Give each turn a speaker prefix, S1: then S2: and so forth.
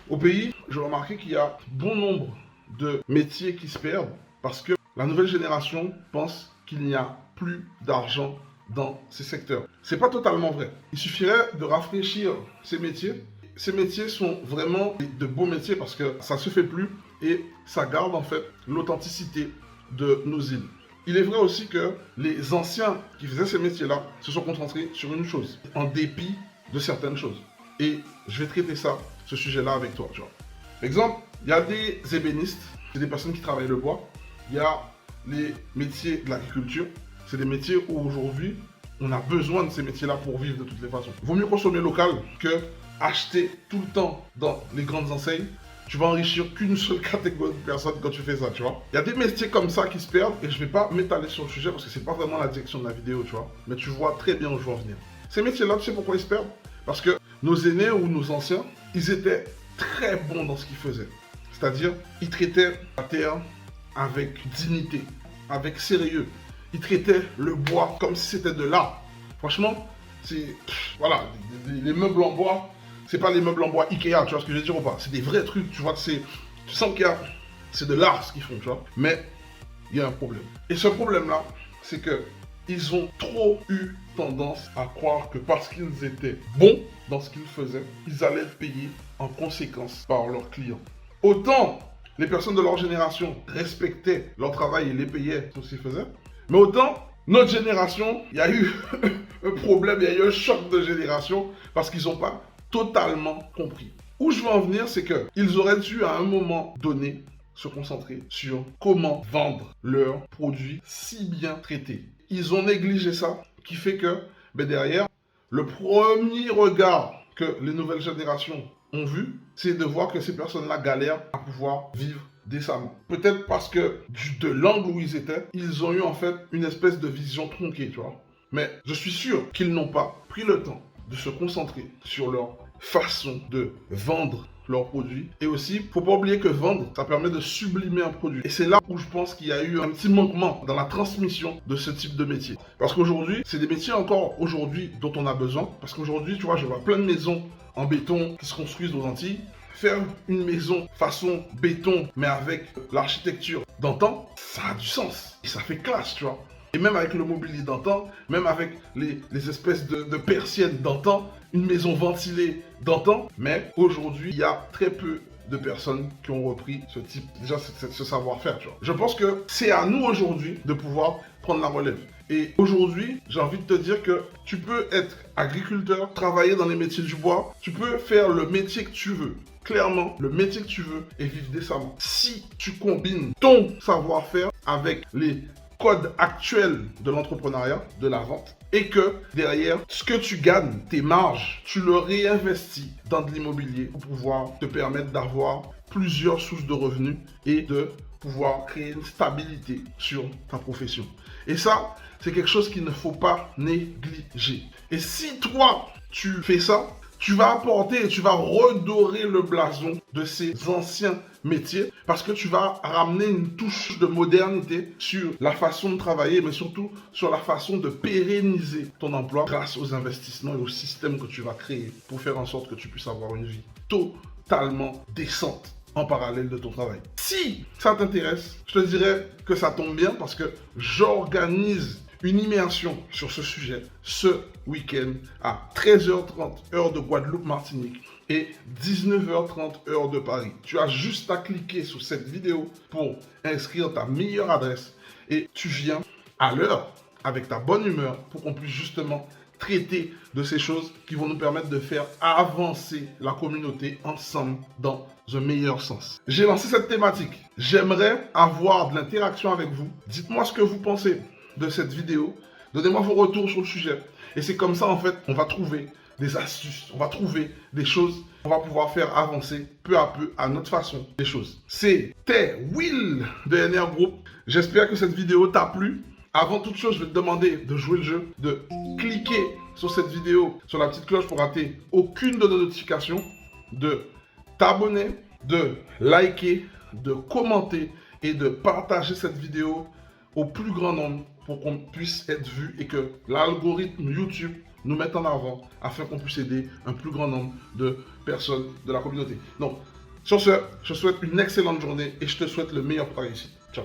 S1: Au pays, j'ai remarqué qu'il y a bon nombre de métiers qui se perdent parce que la nouvelle génération pense qu'il n'y a plus d'argent dans ces secteurs. C'est pas totalement vrai. Il suffirait de rafraîchir ces métiers. Ces métiers sont vraiment de beaux métiers parce que ça se fait plus et ça garde en fait l'authenticité de nos îles. Il est vrai aussi que les anciens qui faisaient ces métiers-là se sont concentrés sur une chose, en dépit de certaines choses. Et je vais traiter ça, ce sujet-là avec toi, tu vois. Par exemple, il y a des ébénistes, c'est des personnes qui travaillent le bois. Il y a les métiers de l'agriculture, c'est des métiers où aujourd'hui, on a besoin de ces métiers-là pour vivre de toutes les façons. Il vaut mieux consommer local que acheter tout le temps dans les grandes enseignes. Tu vas enrichir qu'une seule catégorie de personnes quand tu fais ça, tu vois. Il y a des métiers comme ça qui se perdent et je vais pas m'étaler sur le sujet parce que c'est pas vraiment la direction de la vidéo, tu vois. Mais tu vois très bien où je veux en venir. Ces métiers-là, tu sais pourquoi ils se perdent? Parce que nos aînés ou nos anciens, ils étaient très bons dans ce qu'ils faisaient. C'est-à-dire, ils traitaient la terre avec dignité, avec sérieux. Ils traitaient le bois comme si c'était de l'art. Franchement, c'est... Voilà, les meubles en bois, c'est pas les meubles en bois Ikea, tu vois ce que je veux dire ou pas? C'est des vrais trucs, tu vois, tu sens qu'il y a... C'est de l'art ce qu'ils font, tu vois. Mais il y a un problème. Et ce problème-là, c'est que ils ont trop eu tendance à croire que parce qu'ils étaient bons dans ce qu'ils faisaient, ils allaient payer en conséquence par leurs clients. Autant les personnes de leur génération respectaient leur travail et les payaient pour ce qu'ils faisaient, mais autant notre génération, il y a eu un problème, il y a eu un choc de génération parce qu'ils n'ont pas totalement compris. Où je veux en venir, c'est qu'ils auraient dû à un moment donné se concentrer sur comment vendre leurs produits si bien traités. Ils ont négligé ça, qui fait que derrière, le premier regard que les nouvelles générations ont vu, c'est de voir que ces personnes-là galèrent à pouvoir vivre décemment. Peut-être parce que de l'angle où ils étaient, ils ont eu en fait une espèce de vision tronquée, tu vois. Mais je suis sûr qu'ils n'ont pas pris le temps de se concentrer sur leur façon de vendre leurs produits. Et aussi, faut pas oublier que vendre, ça permet de sublimer un produit. Et c'est là où je pense qu'il y a eu un petit manquement dans la transmission de ce type de métier. Parce qu'aujourd'hui, c'est des métiers encore aujourd'hui dont on a besoin. Parce qu'aujourd'hui, tu vois, je vois plein de maisons en béton qui se construisent aux Antilles. Faire une maison façon béton, mais avec l'architecture d'antan, ça a du sens. Et ça fait classe, tu vois. Et même avec le mobilier d'antan, même avec les espèces de persiennes d'antan, une maison ventilée d'antan. Mais aujourd'hui, il y a très peu de personnes qui ont repris ce type, déjà ce savoir-faire, tu vois. Je pense que c'est à nous aujourd'hui de pouvoir prendre la relève. Et aujourd'hui, j'ai envie de te dire que tu peux être agriculteur, travailler dans les métiers du bois, tu peux faire le métier que tu veux. Clairement, le métier que tu veux et vivre décemment. Si tu combines ton savoir-faire avec les codes actuels de l'entrepreneuriat, de la vente, et que derrière, ce que tu gagnes, tes marges, tu le réinvestis dans de l'immobilier pour pouvoir te permettre d'avoir plusieurs sources de revenus et de pouvoir créer une stabilité sur ta profession. Et ça, c'est quelque chose qu'il ne faut pas négliger. Et si toi, tu fais ça, tu vas apporter et tu vas redorer le blason de ces anciens métiers parce que tu vas ramener une touche de modernité sur la façon de travailler, mais surtout sur la façon de pérenniser ton emploi grâce aux investissements et au système que tu vas créer pour faire en sorte que tu puisses avoir une vie totalement décente en parallèle de ton travail. Si ça t'intéresse, je te dirais que ça tombe bien parce que j'organise une immersion sur ce sujet ce week-end à 13h30 heure de Guadeloupe-Martinique et 19h30 heure de Paris. Tu as juste à cliquer sur cette vidéo pour inscrire ta meilleure adresse et tu viens à l'heure avec ta bonne humeur pour qu'on puisse justement traiter de ces choses qui vont nous permettre de faire avancer la communauté ensemble dans un meilleur sens. J'ai lancé cette thématique. J'aimerais avoir de l'interaction avec vous. Dites-moi ce que vous pensez de cette vidéo. Donnez-moi vos retours sur le sujet. Et c'est comme ça, en fait, on va trouver des astuces, on va trouver des choses, on va pouvoir faire avancer peu à peu à notre façon les choses. C'était Will de NR Group. J'espère que cette vidéo t'a plu. Avant toute chose, je vais te demander de jouer le jeu, de cliquer sur cette vidéo, sur la petite cloche pour rater aucune de nos notifications, de t'abonner, de liker, de commenter et de partager cette vidéo au plus grand nombre pour qu'on puisse être vu et que l'algorithme YouTube nous mettre en avant afin qu'on puisse aider un plus grand nombre de personnes de la communauté. Donc, sur ce, je te souhaite une excellente journée et je te souhaite le meilleur pour ta réussite. Ciao.